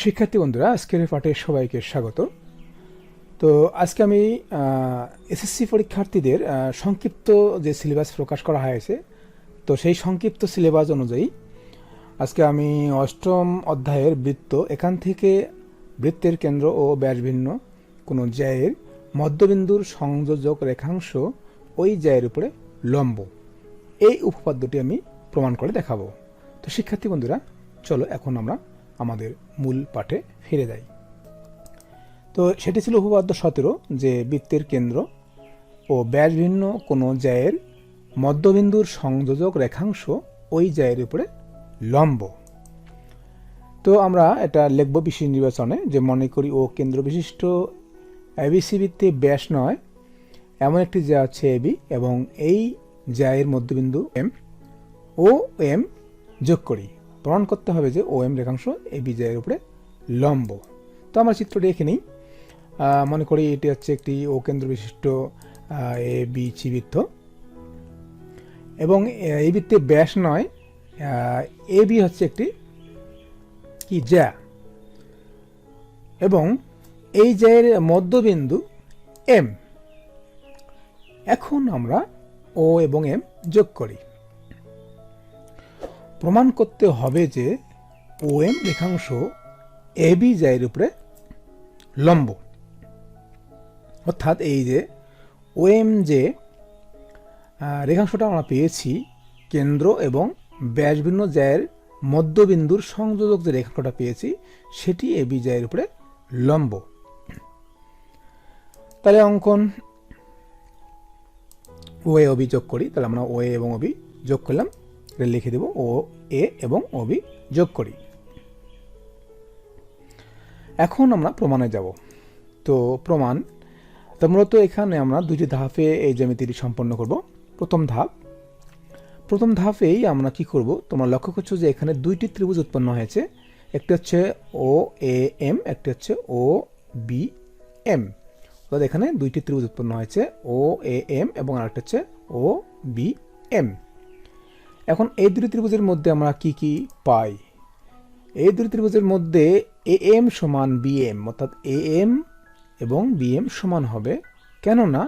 শিক্ষার্থী বন্ধুরা, আজকের পাঠে সবাইকে স্বাগত। তো আজকে আমি এসএসসি পরীক্ষার্থীদের সংক্ষিপ্ত যে সিলেবাস প্রকাশ করা হয়েছে, তো সেই সংক্ষিপ্ত সিলেবাস অনুযায়ী আজকে আমি অষ্টম অধ্যায়ের বৃত্ত, এখান থেকে বৃত্তের কেন্দ্র ও ব্যাসভিন্ন কোনো জ্যায়ের মধ্যবিন্দুর সংযোজক রেখাংশ ওই জ্যায়ের উপরে লম্ব, এই উপপাদ্যটি আমি প্রমাণ করে দেখাবো। তো শিক্ষার্থী বন্ধুরা, চলো এখন আমরা আমাদের মূল পাঠে ফিরে যাই। তো সেটি ছিল উপপাদ্য 17, যে বৃত্তের কেন্দ্র ও ব্যাসভিন্ন কোনো জ্যায়ের মধ্যবিন্দুর সংযোজক রেখাংশ ওই জ্যায়ের উপরে লম্ব। তো আমরা এটা লিখব বিশেষ নির্বাচনে, যে মনে করি ও কেন্দ্র বিশিষ্ট এবিসি বৃত্তে ব্যাস নয় এমন একটি জ্যা আছে এবি, এবং এই জ্যায়ের মধ্যবিন্দু এম ও এম যোগ করি। প্রমাণ করতে হবে যে ও এম রেখাংশ এবি জ্যায়ের উপরে লম্ব। তো আমরা চিত্রটি এঁকে নিই। মনে করি এটি হচ্ছে একটি ও কেন্দ্র বিশিষ্ট এবিসি বৃত্ত, এবং এই বৃত্তে ব্যাস নয়, এবি হচ্ছে একটি কি জ্যা, এবং এই জ্যায়ের মধ্যবিন্দু এম। এখন আমরা ও এবং এম যোগ করি। প্রমাণ করতে হবে যে ও এম রেখাংশ এবি জ্যায়ের উপরে লম্ব, অর্থাৎ এই যে ও এম যে রেখাংশটা আমরা পেয়েছি কেন্দ্র এবং ব্যাসভিন্ন জ্যায়ের মধ্যবিন্দুর সংযোজক যে রেখাংশটা পেয়েছি, সেটি এবি জ্যায়ের উপরে লম্ব। তাহলে অঙ্কন ও এ অবি যোগ করি। তাহলে আমরা ও এ এবং অবি যোগ করলাম, লিখে দেব ও এ এবং অবি যোগ করি। এখন আমরা প্রমাণে যাব। তো প্রমাণ, তো মূলত এখানে আমরা দুইটি ধাপে এই জ্যামিতিটি সম্পন্ন করব। প্রথম ধাপেই আমরা কি করব, তোমরা লক্ষ্য করছো যে এখানে দুইটি ত্রিভুজ উৎপন্ন হয়েছে, একটি হচ্ছে ও এ এম, একটি হচ্ছে ও বি এম। অর্থাৎ এখানে দুইটি ত্রিভুজ উৎপন্ন হয়েছে, ও এ এম এবং আরেকটা হচ্ছে ও বি এম। এখন এই দুটি ত্রিভুজের মধ্যে আমরা কি কি পাই? এই দুটি ত্রিভুজের মধ্যে এ এম সমান বি এম, অর্থাৎ এ এম এবং বি এম সমান হবে, কেননা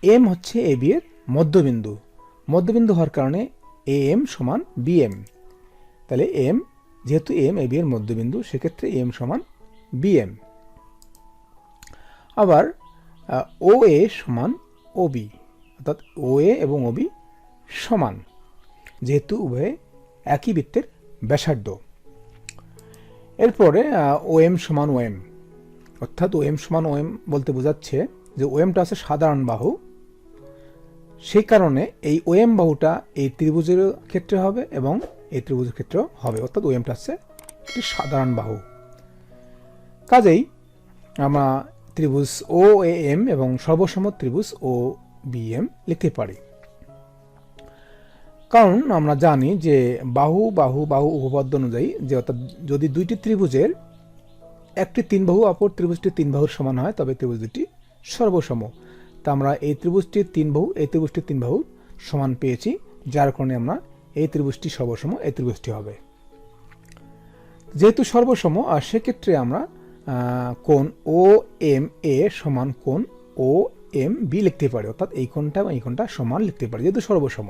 এম হচ্ছে এ বি এর মধ্যবিন্দু হওয়ার কারণে এ এম সমান বি এম। তাহলে এম, যেহেতু এম এ বি এর মধ্যবিন্দু, সেক্ষেত্রে এম সমান বি এম। আবার ও এ সমান ও বি, অর্থাৎ ও এ এবং ও বি সমান, যেহেতু উভয়ে একই বৃত্তের ব্যাসার্ধ। এরপরে ও এম সমান ও এম, অর্থাৎ ও এম সমান ও এম বলতে বোঝাচ্ছে যে ও এমটা আছে সাধারণ বাহু, সেই কারণে এই ও এম বাহুটা এই ত্রিভুজের ক্ষেত্রে হবে এবং এই ত্রিভুজের ক্ষেত্রেও হবে, অর্থাৎ ও এমটা আছে একটি সাধারণ বাহু। কাজেই আমরা ত্রিভুজ ও এ এম এবং সর্বসম ত্রিভুজ ও বি এম লিখতে পারি, কারণ আমরা জানি যে বাহু বাহু বাহু উপপাদ্য অনুযায়ী, যে অর্থাৎ যদি দুইটি ত্রিভুজের একটি তিন বাহু অপর ত্রিভুজটি তিন বাহুর সমান হয়, তবে ত্রিভুজ দুটি সর্বসম। তা আমরা এই ত্রিভুজটির তিন বাহু এই ত্রিভুজটির তিন বাহু সমান পেয়েছি, যার কারণে আমরা এই ত্রিভুজটি সর্বসম, এই ত্রিভুজটি হবে। যেহেতু সর্বসম, আর সেক্ষেত্রে আমরা কোণ ও এম এ সমান কোণ ও এম বি লিখতে পারি, অর্থাৎ এই কোণটা এবং এই কোণটা সমান লিখতে পারি, যেহেতু সর্বসম।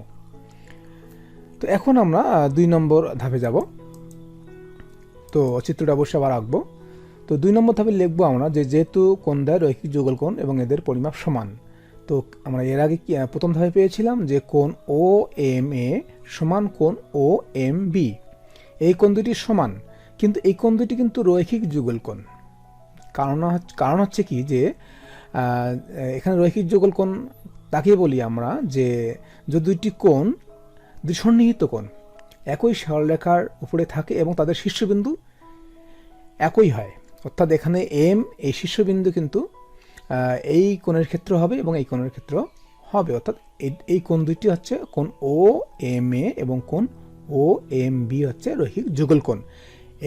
তো এখন আমরা 2 নম্বর ধাপে যাব। তো চিত্রটা অবশ্যই আবার আঁকবো। তো 2 নম্বর ধাপে লিখবো আমরা যে যেহেতু কোণদ্বয় রৈখিক যুগল কোণ এবং এদের পরিমাপ সমান। তো আমরা এর আগে প্রথম ধাপে পেয়েছিলাম যে কোণ ও এম এ সমান কোণ ও এম বি, এই কোণ দুটি সমান, কিন্তু এই কোণ দুটি কিন্তু রৈখিক যুগল কোণ। কারণ হচ্ছে কি, যে এখানে রৈখিক যুগল কোণ তাকে বলি আমরা যে দুইটি কোণ, দুই সন্নিহিত কোণ একই সরলরেখার উপরে থাকে এবং তাদের শীর্ষবিন্দু একই হয়, অর্থাৎ এখানে এম এই শীর্ষবিন্দু কিন্তু এই কোণের ক্ষেত্র হবে এবং এই কোণের ক্ষেত্র হবে, অর্থাৎ এই কোণ দুইটি হচ্ছে কোণ ও এম এ এবং কোণ ও এম বি হচ্ছে রৈখিক যুগল কোণ।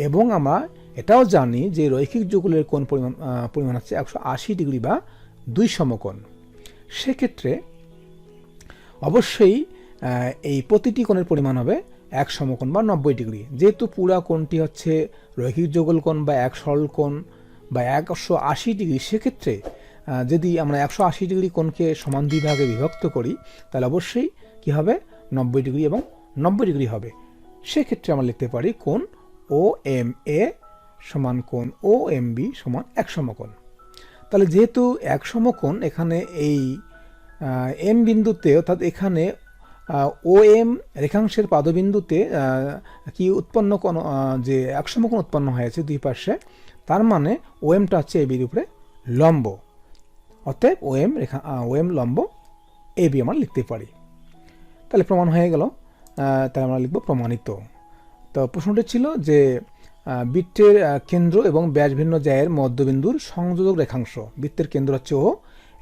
এবং আমরা এটাও জানি যে রৈখিক যুগলের কোণ পরিমাণ হচ্ছে 180 ডিগ্রি বা 2 সমকোণ। সেক্ষেত্রে অবশ্যই এই প্রতিটি কোণের পরিমাণ হবে এক সমকোণ বা 90 ডিগ্রি। যেহেতু পুরা কোণটি হচ্ছে রৈখিক যুগল কোণ বা এক সরল কোণ বা 180 ডিগ্রি, সেক্ষেত্রে যদি আমরা 180 ডিগ্রি কোণকে সমান দুই ভাগে বিভক্ত করি তাহলে অবশ্যই কি হবে, 90 ডিগ্রি এবং 90 ডিগ্রি হবে। সেক্ষেত্রে আমরা লিখতে পারি কোণ ও এম এ সমান কোণ ও এম বি সমান এক সমকোণ। তাহলে যেহেতু এক সমকোণ, এখানে এই এম বিন্দুতে অর্থাৎ এখানে ও এম রেখাংশের পাদবিন্দুতে কি উৎপন্ন কোণ, যে এক সমকোণ উৎপন্ন হয়েছে দুই পাশে, তার মানে ও এমটা হচ্ছে এ বির উপরে লম্ব। অতএব ও এম লম্ব এ বি আমরা লিখতে পারি। তাহলে প্রমাণ হয়ে গেল। তাহলে আমরা লিখব প্রমাণিত। তো প্রশ্নটি ছিল যে বৃত্তের কেন্দ্র এবং ব্যাসভিন্ন জ্যায়ের মধ্যবিন্দুর সংযোজক রেখাংশ, বৃত্তের কেন্দ্র হচ্ছে ও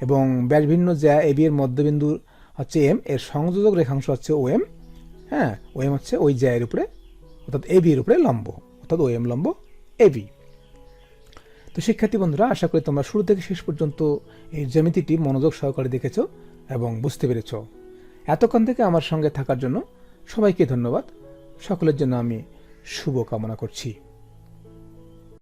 এবং ব্যাসভিন্ন জ্যা এ বি এর মধ্যবিন্দু হচ্ছে এম, এর সংযোজক রেখাংশ হচ্ছে ও এম। হ্যাঁ, ও এম হচ্ছে ওই জ্যায়ের উপরে অর্থাৎ এ বি এর উপরে লম্ব, অর্থাৎ ও এম লম্ব এ বি। তো শিক্ষার্থী বন্ধুরা, আশা করি তোমরা শুরু থেকে শেষ পর্যন্ত এই জ্যামিতিটি মনোযোগ সহকারে দেখেছো এবং বুঝতে পেরেছ। এতক্ষণ থেকে আমার সঙ্গে থাকার জন্য সবাইকে ধন্যবাদ। সকলের জন্য আমি শুভ কামনা করছি।